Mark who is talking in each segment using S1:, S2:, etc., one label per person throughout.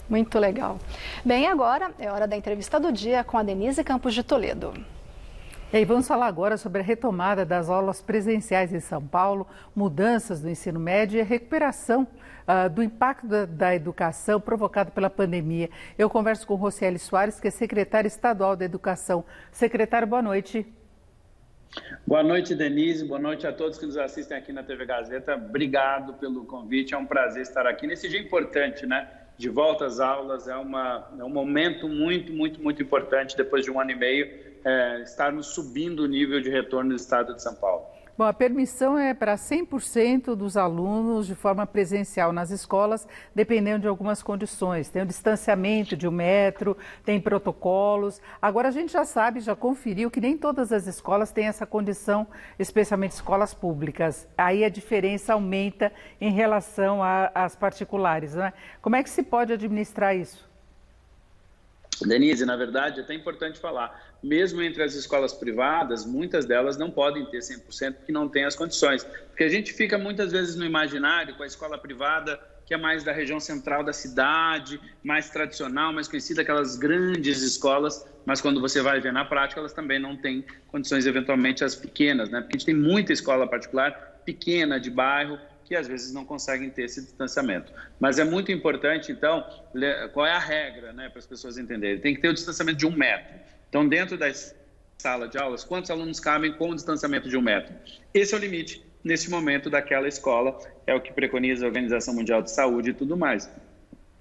S1: Muito legal. Bem, agora é hora da entrevista do dia com a Denise Campos de Toledo.
S2: E aí, vamos falar agora sobre a retomada das aulas presenciais em São Paulo, mudanças do ensino médio e a recuperação do impacto da educação provocado pela pandemia. Eu converso com Rocieli Soares, que é secretária estadual da Educação. Secretário, boa noite.
S3: Boa noite, Denise. Boa noite a todos que nos assistem aqui na TV Gazeta. Obrigado pelo convite. É um prazer estar aqui nesse dia importante, né? De volta às aulas. É um momento muito importante, depois de 1 ano e meio, estarmos subindo o nível de retorno do estado de São Paulo.
S2: Bom, a permissão é para 100% dos alunos de forma presencial nas escolas, dependendo de algumas condições. Tem o distanciamento de 1 metro, tem protocolos. Agora a gente já sabe, já conferiu que nem todas as escolas têm essa condição, especialmente escolas públicas. Aí a diferença aumenta em relação às particulares, né? Como é que se pode administrar isso?
S3: Denise, na verdade, é até importante falar, mesmo entre as escolas privadas, muitas delas não podem ter 100% porque não têm as condições. Porque a gente fica muitas vezes no imaginário com a escola privada, que é mais da região central da cidade, mais tradicional, mais conhecida, aquelas grandes escolas, mas quando você vai ver na prática, elas também não têm condições, eventualmente, as pequenas, né? Porque a gente tem muita escola particular pequena, de bairro, que às vezes não conseguem ter esse distanciamento. Mas é muito importante, então, qual é a regra, né, para as pessoas entenderem? Tem que ter o distanciamento de 1 metro. Então, dentro da sala de aulas, quantos alunos cabem com o distanciamento de 1 metro? Esse é o limite, nesse momento, daquela escola, é o que preconiza a Organização Mundial de Saúde e tudo mais.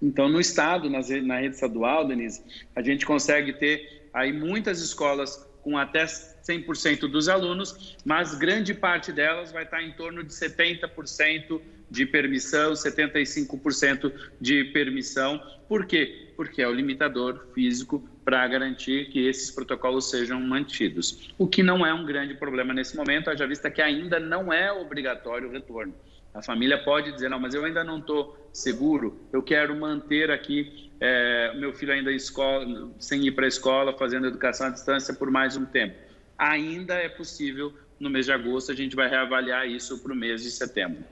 S3: Então, no estado, na rede estadual, Denise, a gente consegue ter aí muitas escolas com até 100% dos alunos, mas grande parte delas vai estar em torno de 70% de permissão, 75% de permissão. Por quê? Porque é o limitador físico para garantir que esses protocolos sejam mantidos. O que não é um grande problema nesse momento, haja vista que ainda não é obrigatório o retorno. A família pode dizer, não, mas eu ainda não estou seguro, eu quero manter aqui meu filho ainda sem ir para a escola, fazendo educação à distância por mais um tempo. Ainda é possível, no mês de agosto, a gente vai reavaliar isso para o mês de setembro.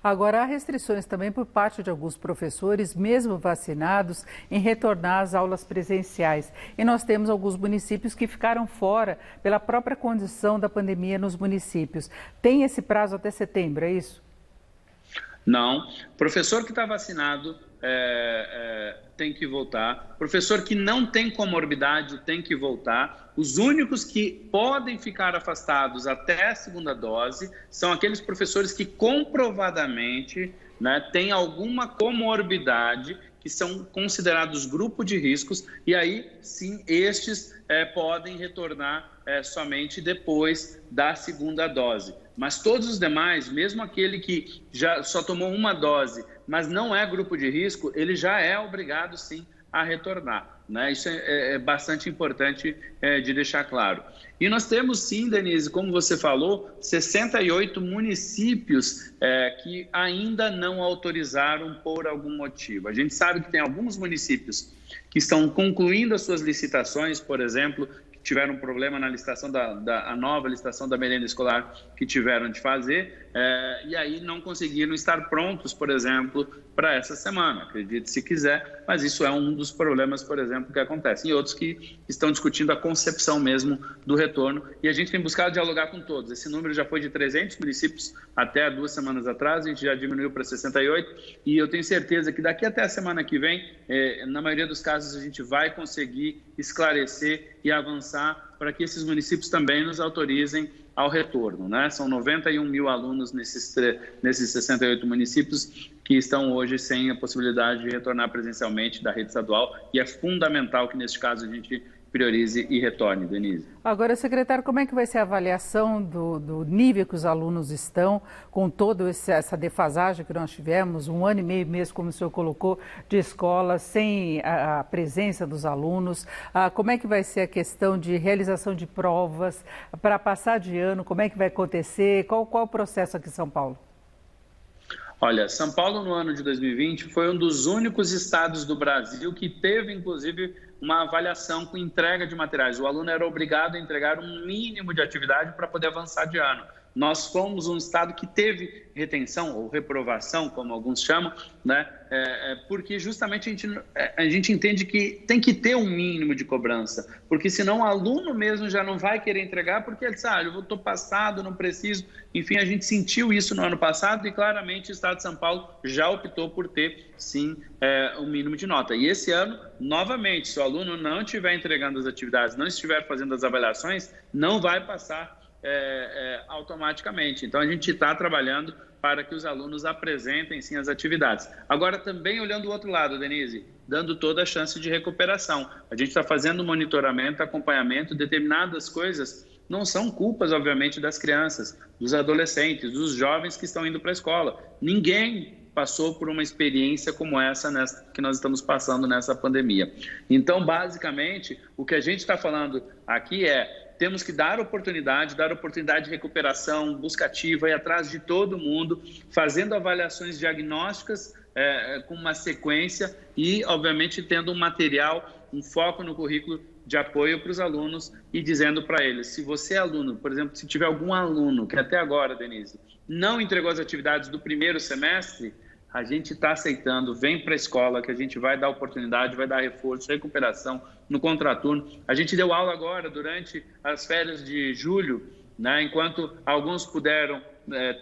S2: Agora, há restrições também por parte de alguns professores, mesmo vacinados, em retornar às aulas presenciais. E nós temos alguns municípios que ficaram fora pela própria condição da pandemia nos municípios. Tem esse prazo até setembro, é isso?
S3: Não. Professor que está vacinado tem que voltar. Professor que não tem comorbidade tem que voltar. Os únicos que podem ficar afastados até a segunda dose são aqueles professores que comprovadamente, né, têm alguma comorbidade, que são considerados grupo de riscos, e aí sim estes podem retornar somente depois da segunda dose. Mas todos os demais, mesmo aquele que já só tomou 1 dose, mas não é grupo de risco, ele já é obrigado sim a retornar, né? Isso é bastante importante de deixar claro. E nós temos sim, Denise, como você falou, 68 municípios que ainda não autorizaram por algum motivo. A gente sabe que tem alguns municípios que estão concluindo as suas licitações, por exemplo, tiveram um problema na licitação a nova licitação da merenda escolar que tiveram de fazer, e aí não conseguiram estar prontos, por exemplo, para essa semana, acredite se quiser, mas isso é um dos problemas, por exemplo, que acontecem. E outros que estão discutindo a concepção mesmo do retorno, e a gente tem buscado dialogar com todos. Esse número já foi de 300 municípios até 2 semanas atrás, a gente já diminuiu para 68, e eu tenho certeza que daqui até a semana que vem, na maioria dos casos, a gente vai conseguir esclarecer e avançar para que esses municípios também nos autorizem ao retorno, né? São 91 mil alunos nesses 68 municípios que estão hoje sem a possibilidade de retornar presencialmente da rede estadual, e é fundamental que, neste caso, a gente priorize e retorne, Denise.
S2: Agora, secretário, como é que vai ser a avaliação do nível que os alunos estão, com toda essa defasagem que nós tivemos, 1 ano e meio mesmo, como o senhor colocou, de escola, sem a presença dos alunos? Como é que vai ser a questão de realização de provas para passar de ano? Como é que vai acontecer? Qual o processo aqui em São Paulo?
S3: Olha, São Paulo no ano de 2020 foi um dos únicos estados do Brasil que teve, inclusive, uma avaliação com entrega de materiais. O aluno era obrigado a entregar um mínimo de atividade para poder avançar de ano. Nós fomos um estado que teve retenção ou reprovação, como alguns chamam, né? Porque justamente a gente entende que tem que ter um mínimo de cobrança, porque senão o aluno mesmo já não vai querer entregar, porque ele sabe, eu estou passado, não preciso. Enfim, a gente sentiu isso no ano passado e claramente o Estado de São Paulo já optou por ter, sim, um mínimo de nota. E esse ano, novamente, se o aluno não estiver entregando as atividades, não estiver fazendo as avaliações, não vai passar automaticamente. Então, a gente está trabalhando para que os alunos apresentem, sim, as atividades. Agora, também olhando o outro lado, Denise, dando toda a chance de recuperação. A gente está fazendo monitoramento, acompanhamento, determinadas coisas não são culpas, obviamente, das crianças, dos adolescentes, dos jovens que estão indo para a escola. Ninguém passou por uma experiência como essa que nós estamos passando nessa pandemia. Então, basicamente, o que a gente está falando aqui temos que dar oportunidade de recuperação, busca ativa, ir atrás de todo mundo, fazendo avaliações diagnósticas com uma sequência e, obviamente, tendo um material, um foco no currículo de apoio para os alunos e dizendo para eles, se você é aluno, por exemplo, se tiver algum aluno que até agora, Denise, não entregou as atividades do primeiro semestre, a gente está aceitando, vem para a escola, que a gente vai dar oportunidade, vai dar reforço, recuperação no contraturno. A gente deu aula agora durante as férias de julho, né? Enquanto alguns puderam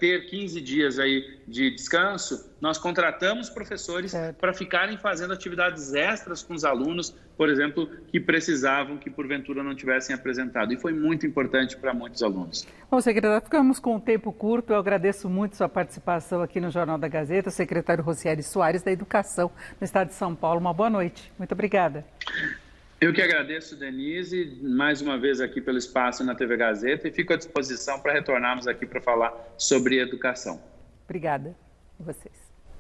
S3: ter 15 dias aí de descanso, nós contratamos professores para ficarem fazendo atividades extras com os alunos, por exemplo, que precisavam, que porventura não tivessem apresentado. E foi muito importante para muitos alunos.
S2: Bom, secretário, ficamos com um tempo curto. Eu agradeço muito sua participação aqui no Jornal da Gazeta, o secretário Rocieli Soares, da Educação no Estado de São Paulo. Uma boa noite. Muito obrigada.
S3: Eu que agradeço, Denise, mais uma vez aqui pelo espaço na TV Gazeta e fico à disposição para retornarmos aqui para falar sobre educação.
S2: Obrigada. E vocês?